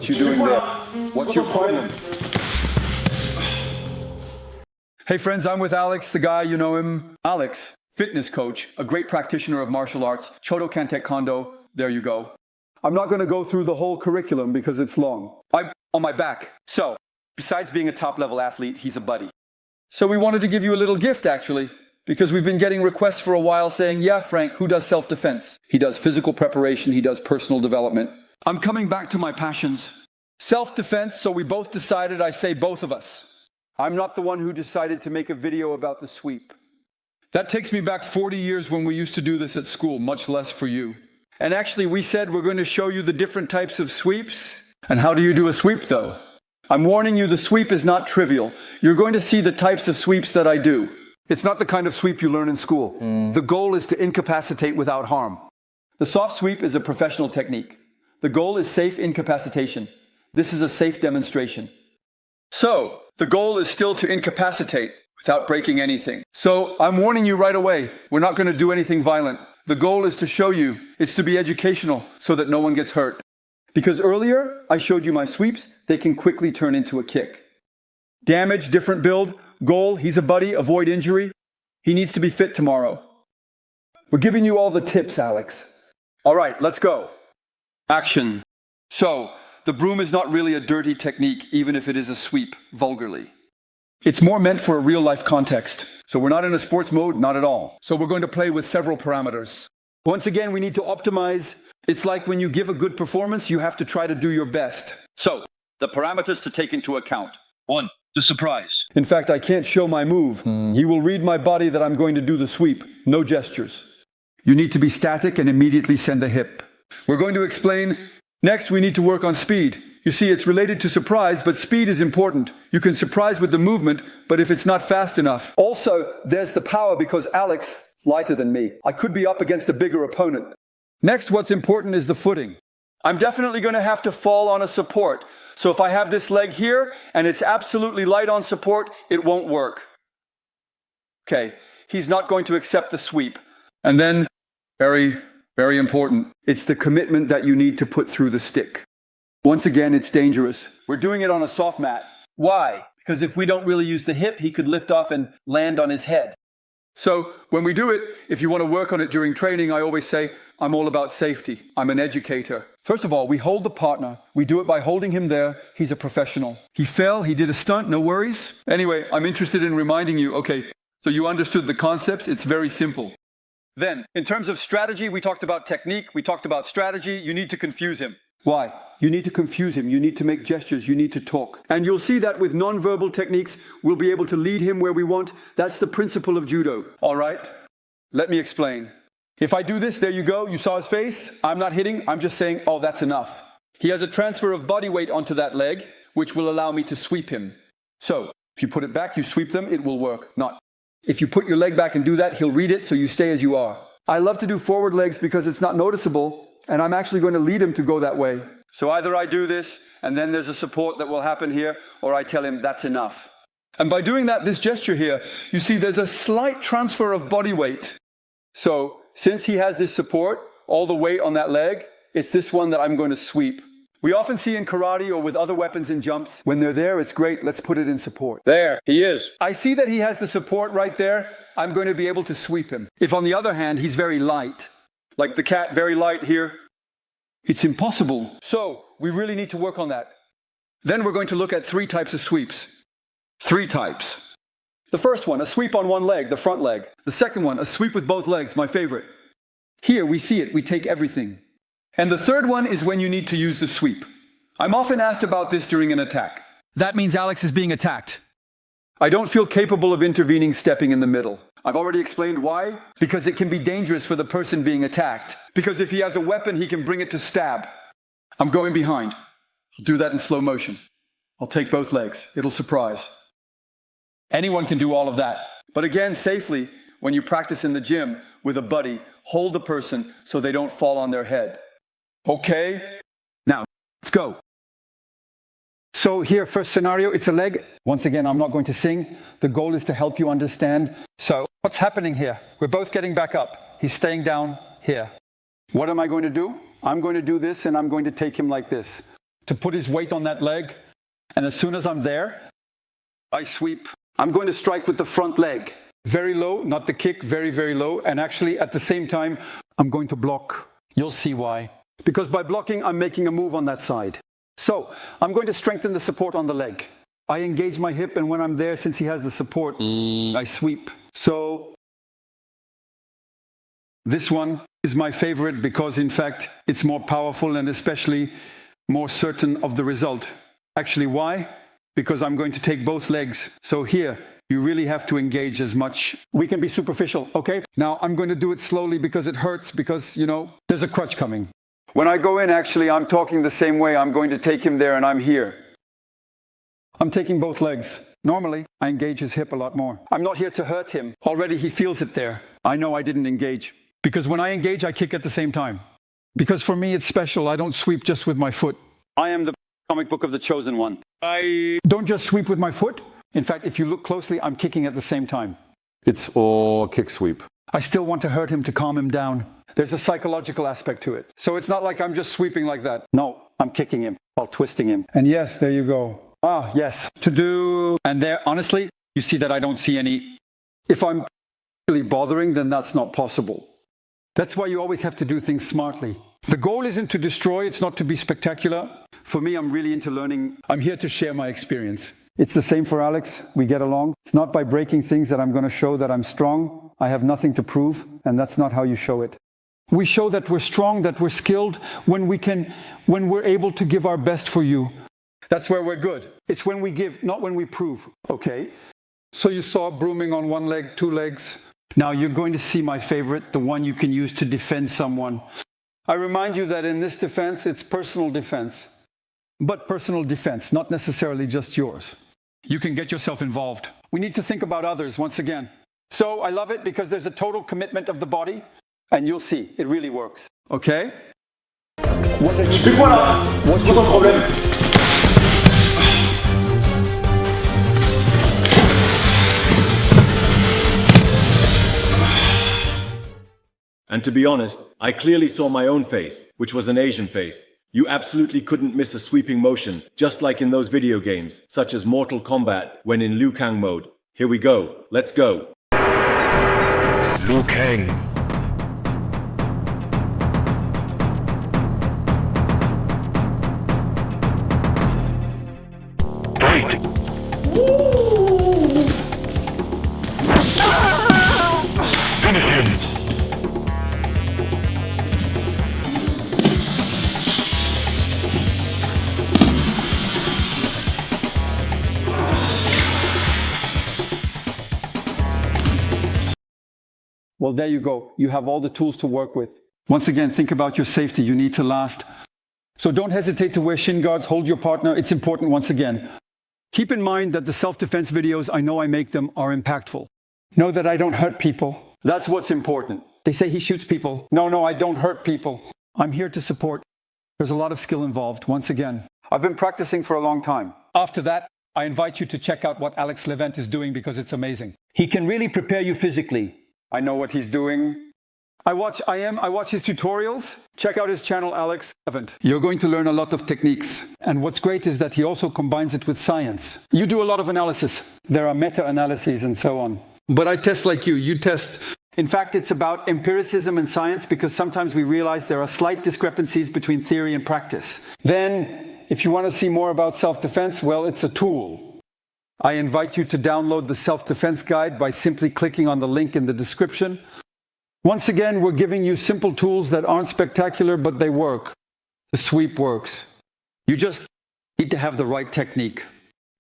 What you doing there? What's your problem? Hey friends, I'm with Alex, the guy, you know him. Alex, fitness coach, a great practitioner of martial arts, Shotokan Taekwondo, there you go. I'm not going to go through the whole curriculum because it's long. I'm on my back. So, besides being a top-level athlete, he's a buddy. So we wanted to give you a little gift, actually, because we've been getting requests for a while saying, yeah, Frank, who does self-defense? He does physical preparation, he does personal development. I'm coming back to my passions. Self-defense, so we both decided, I say both of us. I'm not the one who decided to make a video about the sweep. That takes me back 40 years when we used to do this at school, much less for you. And actually, we said we're going to show you the different types of sweeps. And how do you do a sweep, though? I'm warning you, the sweep is not trivial. You're going to see the types of sweeps that I do. It's not the kind of sweep you learn in school. The goal is to incapacitate without harm. The soft sweep is a professional technique. The goal is safe incapacitation. This is a safe demonstration. So, the goal is still to incapacitate without breaking anything. So, I'm warning you right away, we're not going to do anything violent. The goal is to show you, it's to be educational so that no one gets hurt. Because earlier, I showed you my sweeps, they can quickly turn into a kick. Damage, different build, goal, he's a buddy, avoid injury. He needs to be fit tomorrow. We're giving you all the tips, Alex. All right, let's go. Action. So, the broom is not really a dirty technique, even if it is a sweep, vulgarly. It's more meant for a real-life context. So we're not in a sports mode, not at all. So we're going to play with several parameters. Once again, we need to optimize. It's like when you give a good performance, you have to try to do your best. So, the parameters to take into account. 1. The surprise. In fact, I can't show my move. He will read my body that I'm going to do the sweep. No gestures. You need to be static and immediately send the hip. We're going to explain. Next, we need to work on speed. You see, it's related to surprise, but speed is important. You can surprise with the movement, but if it's not fast enough. Also, there's the power because Alex is lighter than me. I could be up against a bigger opponent. Next, what's important is the footing. I'm definitely going to have to fall on a support. So if I have this leg here and it's absolutely light on support, it won't work. Okay, he's not going to accept the sweep. And then, very important, it's the commitment that you need to put through the stick. Once again, it's dangerous. We're doing it on a soft mat. Why? Because if we don't really use the hip, he could lift off and land on his head. So when we do it, if you want to work on it during training, I always say, I'm all about safety. I'm an educator. First of all, we hold the partner. We do it by holding him there. He's a professional. He fell, he did a stunt, no worries. Anyway, I'm interested in reminding you, okay, so you understood the concepts. It's very simple. Then, in terms of strategy, we talked about technique. We talked about strategy. You need to confuse him. Why? You need to confuse him. You need to make gestures. You need to talk. And you'll see that with nonverbal techniques, we'll be able to lead him where we want. That's the principle of judo. All right? Let me explain. If I do this, there you go. You saw his face. I'm not hitting. I'm just saying, oh, that's enough. He has a transfer of body weight onto that leg, which will allow me to sweep him. So, if you put it back, you sweep them, it will work. Not. If you put your leg back and do that, he'll read it, so you stay as you are. I love to do forward legs because it's not noticeable, and I'm actually going to lead him to go that way. So either I do this, and then there's a support that will happen here, or I tell him that's enough. And by doing that, this gesture here, you see there's a slight transfer of body weight. So, since he has this support, all the weight on that leg, it's this one that I'm going to sweep. We often see in karate or with other weapons in jumps, when they're there, it's great, let's put it in support. There, he is. I see that he has the support right there. I'm going to be able to sweep him. If on the other hand, he's very light, like the cat, very light here, it's impossible. So, we really need to work on that. Then we're going to look at 3 types of sweeps. 3 types. The first one, a sweep on one leg, the front leg. The second one, a sweep with both legs, my favorite. Here, we see it, we take everything. And the third one is when you need to use the sweep. I'm often asked about this during an attack. That means Alex is being attacked. I don't feel capable of intervening, stepping in the middle. I've already explained why. Because it can be dangerous for the person being attacked. Because if he has a weapon, he can bring it to stab. I'm going behind. I'll do that in slow motion. I'll take both legs. It'll surprise. Anyone can do all of that. But again, safely, when you practice in the gym with a buddy, hold the person so they don't fall on their head. Okay? Now, let's go. So here, first scenario, it's a leg. Once again, I'm not going to sing. The goal is to help you understand. So, what's happening here? We're both getting back up. He's staying down here. What am I going to do? I'm going to do this and I'm going to take him like this. to put his weight on that leg. And as soon as I'm there, I sweep. I'm going to strike with the front leg. Very low, not the kick, very, very low. And actually, at the same time, I'm going to block. You'll see why. Because by blocking, I'm making a move on that side. So, I'm going to strengthen the support on the leg. I engage my hip, and when I'm there, since he has the support, I sweep. So, this one is my favorite because, in fact, it's more powerful and especially more certain of the result. Actually, why? Because I'm going to take both legs. So here, you really have to engage as much. We can be superficial, okay? Now, I'm going to do it slowly because it hurts because, you know, there's a crutch coming. When I go in, actually, I'm talking the same way. I'm going to take him there and I'm here. I'm taking both legs. Normally, I engage his hip a lot more. I'm not here to hurt him. Already, he feels it there. I know I didn't engage. Because when I engage, I kick at the same time. Because for me, it's special. I don't sweep just with my foot. I am the comic book of the chosen one. I don't just sweep with my foot. In fact, if you look closely, I'm kicking at the same time. It's all kick sweep. I still want to hurt him to calm him down. There's a psychological aspect to it. So it's not like I'm just sweeping like that. No, I'm kicking him while twisting him. And yes, there you go. Ah, yes. To do. And there, honestly, you see that I don't see any. If I'm really bothering, then that's not possible. That's why you always have to do things smartly. The goal isn't to destroy, it's not to be spectacular. For me, I'm really into learning. I'm here to share my experience. It's the same for Alex. We get along. It's not by breaking things that I'm going to show that I'm strong. I have nothing to prove, and that's not how you show it. We show that we're strong, that we're skilled, when we're able to give our best for you. That's where we're good. It's when we give, not when we prove. Okay? So you saw brooming on one leg, two legs. Now you're going to see my favorite, the one you can use to defend someone. I remind you that in this defense, it's personal defense. But personal defense, not necessarily just yours. You can get yourself involved. We need to think about others once again. So I love it because there's a total commitment of the body, and you'll see, it really works. Okay? Explique-moi là. What's ton problème? And to be honest, I clearly saw my own face, which was an Asian face. You absolutely couldn't miss a sweeping motion, just like in those video games, such as Mortal Kombat, when in Liu Kang mode. Here we go, let's go. Liu Kang. Fight! Finish him! Well, there you go. You have all the tools to work with. Once again, think about your safety. You need to last. So don't hesitate to wear shin guards. Hold your partner. It's important once again. Keep in mind that the self-defense videos, I know I make them, are impactful. Know that I don't hurt people. That's what's important. They say he shoots people. No, I don't hurt people. I'm here to support. There's a lot of skill involved, once again. I've been practicing for a long time. After that, I invite you to check out what Alex Levent is doing because it's amazing. He can really prepare you physically. I know what he's doing. I watch his tutorials. Check out his channel, Alex Levent. You're going to learn a lot of techniques. And what's great is that he also combines it with science. You do a lot of analysis. There are meta-analyses and so on. But I test like you. You test. In fact, it's about empiricism and science because sometimes we realize there are slight discrepancies between theory and practice. Then, if you want to see more about self-defense, well, it's a tool. I invite you to download the self-defense guide by simply clicking on the link in the description. Once again, we're giving you simple tools that aren't spectacular, but they work. The sweep works. You just need to have the right technique.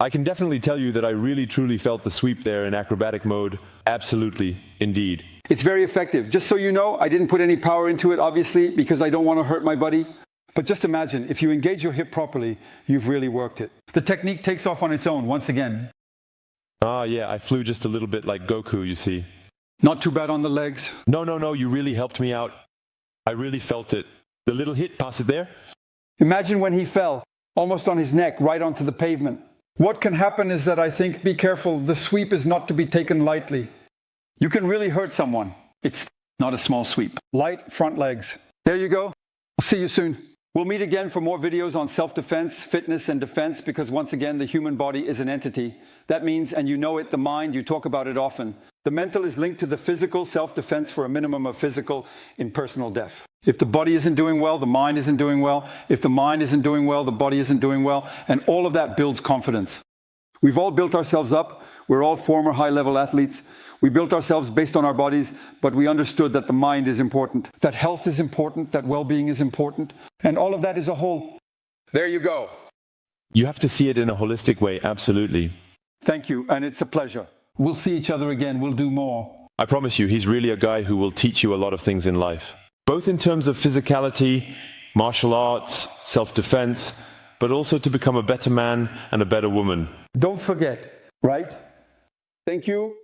I can definitely tell you that I really truly felt the sweep there in acrobatic mode. Absolutely, indeed. It's very effective. Just so you know, I didn't put any power into it, obviously, because I don't want to hurt my buddy. But just imagine, if you engage your hip properly, you've really worked it. The technique takes off on its own, once again. Ah, yeah, I flew just a little bit like Goku, you see. Not too bad on the legs. No, you really helped me out. I really felt it. The little hit, pass it there. Imagine when he fell, almost on his neck, right onto the pavement. What can happen is that I think, be careful, the sweep is not to be taken lightly. You can really hurt someone. It's not a small sweep. Light front legs. There you go. I'll see you soon. We'll meet again for more videos on self-defense, fitness, and defense, because once again, the human body is an entity. That means, and you know it, the mind, you talk about it often. The mental is linked to the physical, self-defense for a minimum of physical in personal death. If the body isn't doing well, the mind isn't doing well. If the mind isn't doing well, the body isn't doing well. And all of that builds confidence. We've all built ourselves up. We're all former high-level athletes. We built ourselves based on our bodies, but we understood that the mind is important, that health is important, that well-being is important, and all of that is a whole. There you go. You have to see it in a holistic way, absolutely. Thank you, and it's a pleasure. We'll see each other again. We'll do more. I promise you, he's really a guy who will teach you a lot of things in life, both in terms of physicality, martial arts, self-defense, but also to become a better man and a better woman. Don't forget, right? Thank you.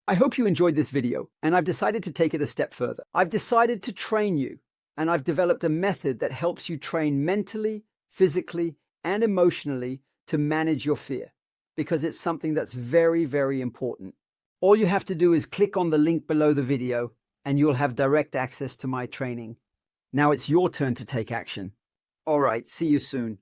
I hope you enjoyed this video, and I've decided to take it a step further. I've decided to train you, and I've developed a method that helps you train mentally, physically, and emotionally to manage your fear, because it's something that's very, very important. All you have to do is click on the link below the video, and you'll have direct access to my training. Now it's your turn to take action. All right, see you soon.